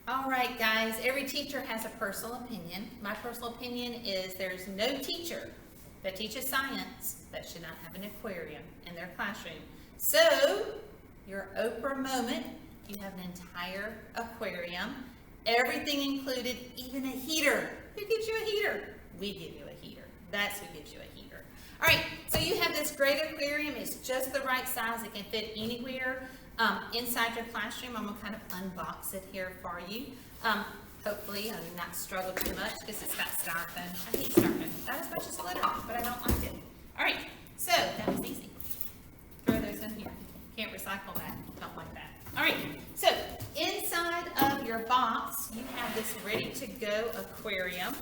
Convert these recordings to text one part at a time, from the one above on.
All right, guys, every teacher has a personal opinion. My personal opinion is there's no teacher that teaches science that should not have an aquarium in their classroom. So, your Oprah moment, you have an entire aquarium, everything included, even a heater. Who gives you a heater? We give you a heater. That's who gives you a heater. All right, so you have this great aquarium. It's just the right size. It can fit anywhere. Inside your classroom, I'm going to kind of unbox it here for you. Hopefully, I'll not struggle too much because it's got styrofoam. I hate styrofoam. Not as much as glitter, but I don't like it. All right, so that was easy. Throw those in here. Can't recycle that. Don't like that. All right, so inside of your box, you have this ready-to-go aquarium.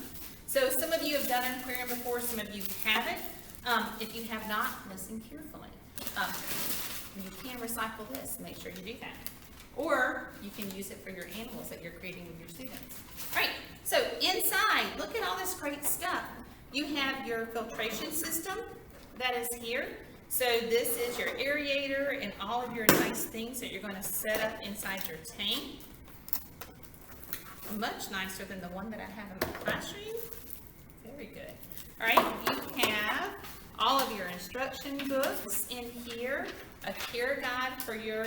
So some of you have done an aquarium before, some of you haven't. If you have not, listen carefully. You can recycle this. Make sure you do that. Or you can use it for your animals that you're creating with your students. All right, so inside, look at all this great stuff. You have your filtration system that is here. So this is your aerator and all of your nice things that you're going to set up inside your tank. Much nicer than the one that I have in my classroom. Very good. All right, you have all of your instruction books in here, a care guide for your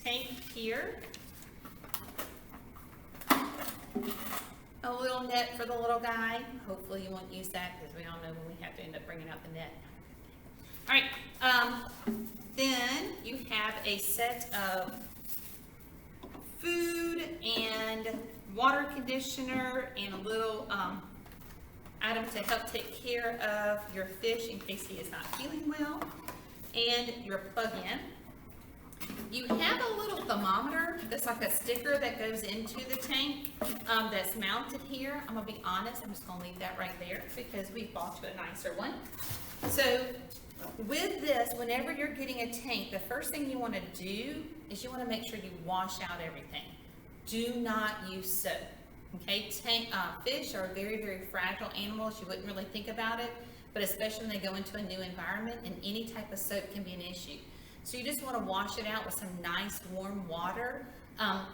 tank here, a little net for the little guy. Hopefully you won't use that because we all know when we have to end up bringing out the net. All right, then you have a set of food and water conditioner and a little item to help take care of your fish in case he is not feeling well, and your plug-in. You have a little thermometer that's like a sticker that goes into the tank that's mounted here. I'm going to be honest, I'm just going to leave that right there because we bought you a nicer one. So with this, whenever you're getting a tank, the first thing you want to do is you want to make sure you wash out everything. Do not use soap. Okay, fish are very, very fragile animals. You wouldn't really think about it, but especially when they go into a new environment, and any type of soap can be an issue. So you just want to wash it out with some nice warm water.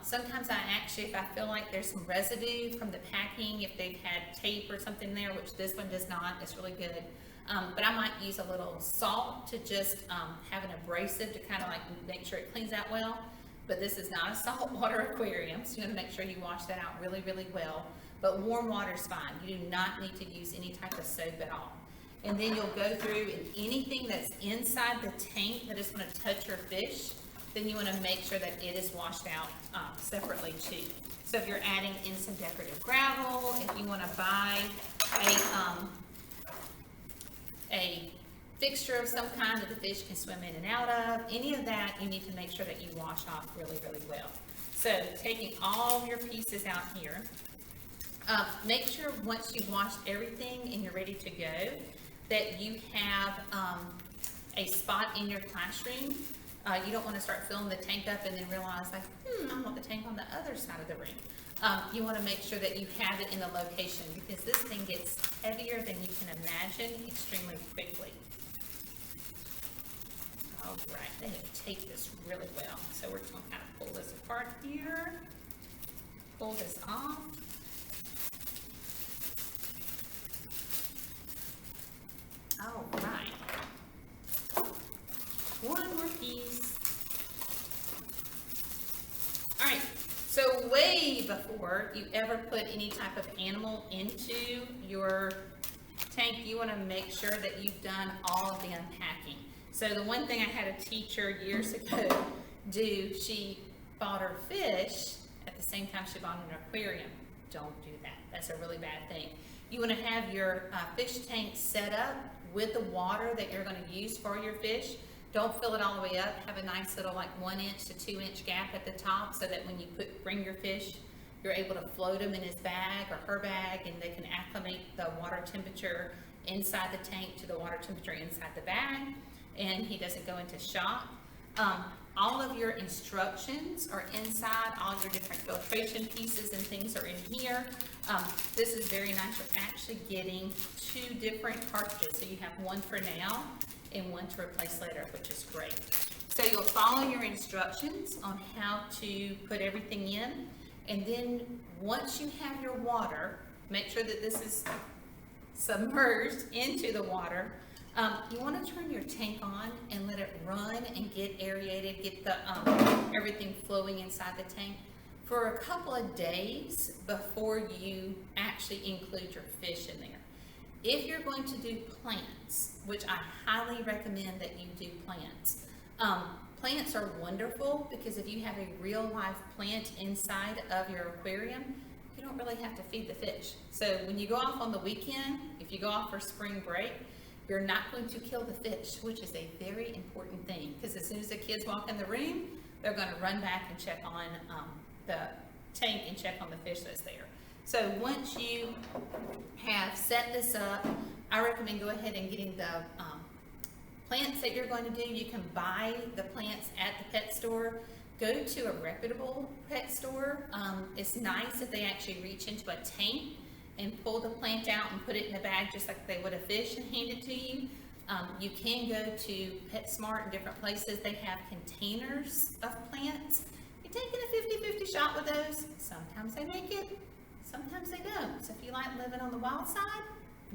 Sometimes if I feel like there's some residue from the packing, if they've had tape or something there, which this one does not, it's really good. But I might use a little salt to just have an abrasive to kind of like make sure it cleans out well. But this is not a saltwater aquarium, so you want to make sure you wash that out really, really well. But warm water is fine. You do not need to use any type of soap at all. And then you'll go through, and anything that's inside the tank that is going to touch your fish, then you want to make sure that it is washed out separately too. So if you're adding in some decorative gravel, if you want to buy a fixture of some kind that the fish can swim in and out of, any of that, you need to make sure that you wash off really, really well. So taking all your pieces out here, make sure once you've washed everything and you're ready to go, that you have a spot in your classroom. You don't want to start filling the tank up and then realize like, I want the tank on the other side of the room. You want to make sure that you have it in the location because this thing gets heavier than you can imagine extremely quickly. All right, they have taped this really well. So we're just going to kind of pull this apart here, pull this off. All right, one more piece. All right, so way before you ever put any type of animal into your tank, you want to make sure that you've done all of the unpacking. So the one thing I had a teacher years ago do, she bought her fish at the same time she bought an aquarium. Don't do that. That's a really bad thing. You want to have your fish tank set up with the water that you're going to use for your fish. Don't fill it all the way up. Have a nice little like 1 inch to 2 inch gap at the top so that when you bring your fish, you're able to float them in his bag or her bag, and they can acclimate the water temperature inside the tank to the water temperature inside the bag, and he doesn't go into shock. All of your instructions are inside. All your different filtration pieces and things are in here. This is very nice. You're actually getting 2 different cartridges. So you have one for now and one to replace later, which is great. So you'll follow your instructions on how to put everything in. And then once you have your water, make sure that this is submerged into the water. You want to turn your tank on and let it run and get aerated, get the everything flowing inside the tank for a couple of days before you actually include your fish in there. If you're going to do plants, which I highly recommend that you do plants, plants are wonderful because if you have a real live plant inside of your aquarium, you don't really have to feed the fish. So when you go off on the weekend, if you go off for spring break, you're not going to kill the fish, which is a very important thing, because as soon as the kids walk in the room, they're going to run back and check on the tank and check on the fish that's there. So once you have set this up, I recommend go ahead and getting the plants that you're going to do. You can buy the plants at the pet store. Go to a reputable pet store. It's nice if they actually reach into a tank and pull the plant out and put it in a bag just like they would a fish and hand it to you. You can go to PetSmart and different places. They have containers of plants. You're taking a 50-50 shot with those. Sometimes they make it, sometimes they don't. So if you like living on the wild side,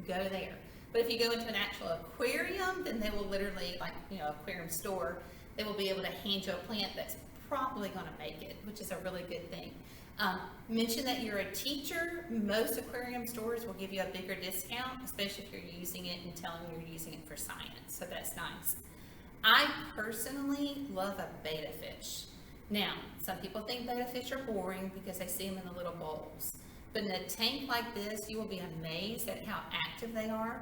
go there. But if you go into an actual aquarium, then they will literally, like, aquarium store, they will be able to hand you a plant that's probably going to make it, which is a really good thing. Mention that you're a teacher. Most aquarium stores will give you a bigger discount, especially if you're using it and telling them you're using it for science. So that's nice. I personally love a betta fish. Now, some people think betta fish are boring because they see them in the little bowls. But in a tank like this, you will be amazed at how active they are.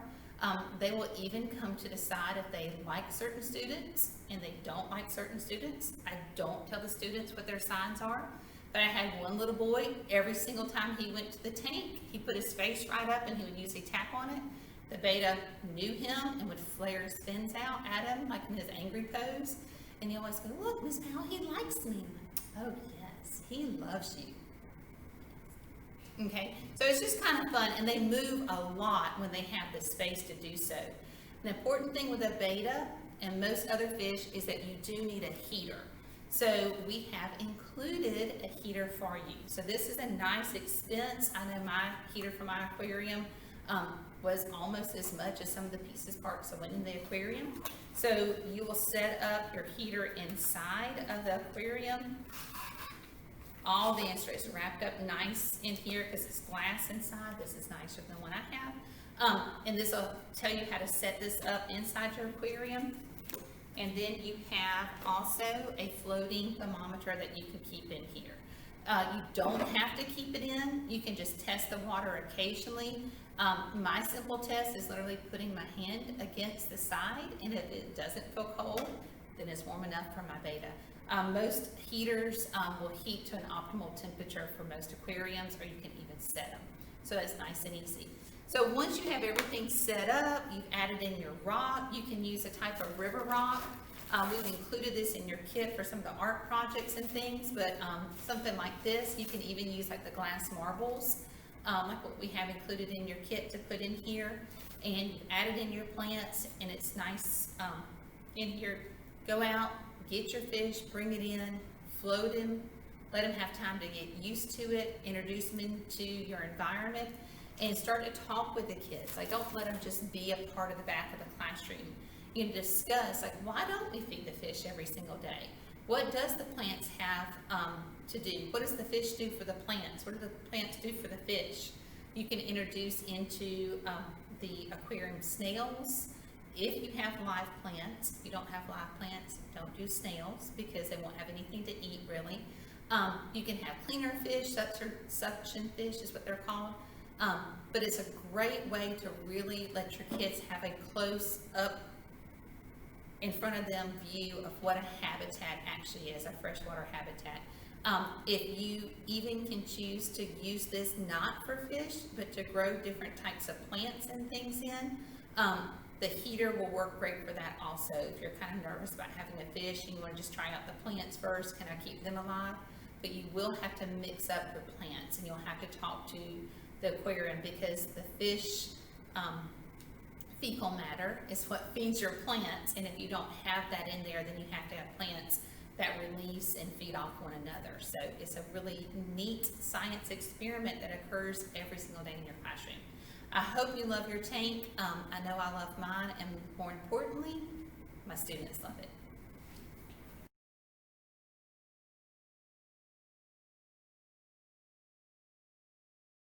They will even come to decide if they like certain students and they don't like certain students. I don't tell the students what their signs are. But I had one little boy, every single time he went to the tank, he put his face right up and he would usually tap on it. The betta knew him and would flare his fins out at him, like in his angry pose. And he always go, "Look, Miss Powell, he likes me." I'm like, "Oh yes, he loves you." Okay, so it's just kind of fun, and they move a lot when they have the space to do so. An important thing with a betta and most other fish is that you do need a heater. So we have included a heater for you. So this is a nice expense. I know my heater for my aquarium was almost as much as some of the pieces parts that went in the aquarium. So you will set up your heater inside of the aquarium. All the instruments wrapped up nice in here because it's glass inside. This is nicer than what I have. And this will tell you how to set this up inside your aquarium. And then you have also a floating thermometer that you can keep in here. You don't have to keep it in. You can just test the water occasionally. My simple test is literally putting my hand against the side, and if it doesn't feel cold, then it's warm enough for my betta. Most heaters will heat to an optimal temperature for most aquariums, or you can even set them. So that's nice and easy. So once you have everything set up, you've added in your rock. You can use a type of river rock. We've included this in your kit for some of the art projects and things, but something like this, you can even use like the glass marbles, like what we have included in your kit to put in here. And you've added in your plants, and it's nice in here. Go out, get your fish, bring it in, float him, let him have time to get used to it, introduce him into your environment, and start to talk with the kids. Like, don't let them just be a part of the back of the classroom. You can discuss, like, why don't we feed the fish every single day? What does the plants have to do? What does the fish do for the plants? What do the plants do for the fish? You can introduce into the aquarium snails. If you have live plants, if you don't have live plants, don't do snails because they won't have anything to eat really. You can have cleaner fish, suction fish is what they're called. But it's a great way to really let your kids have a close up in front of them view of what a habitat actually is, a freshwater habitat. If you even can choose to use this not for fish, but to grow different types of plants and things in, the heater will work great for that also. If you're kind of nervous about having a fish and you want to just try out the plants first, can I keep them alive? But you will have to mix up your plants, and you'll have to talk to the aquarium because the fish fecal matter is what feeds your plants, and if you don't have that in there, then you have to have plants that release and feed off one another. So it's a really neat science experiment that occurs every single day in your classroom. I hope you love your tank. I know I love mine, and more importantly, my students love it.